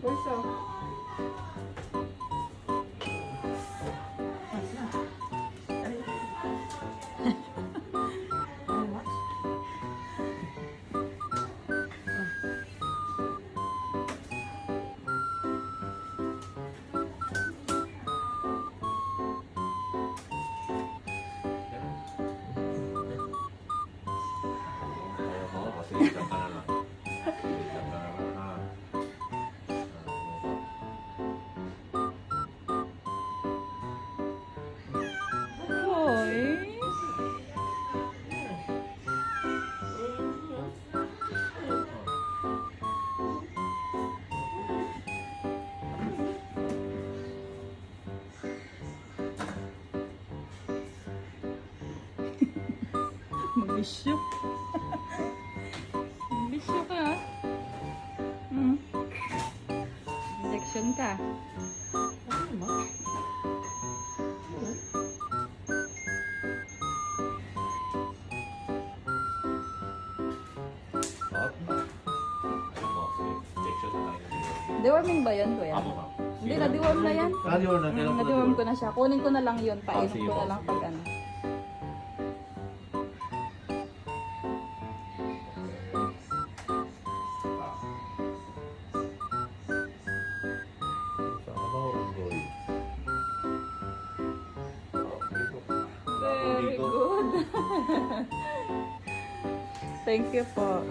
Pulso. Ayaw mo kasi isang ka na lang. Isang ka na lang ha. Hoy. Magbisyo. Magbisyo ka. Hmm. Injection ka. Deworming ba yun, kuya? Hindi, na-deworm na yan. Na-deworm na. Kailan ko Na-deworm ko na siya. Kunin ko na lang yun. Painom sige ko na po, lang sige. pag ano. Saan ba unggoy? Very good. Thank you po.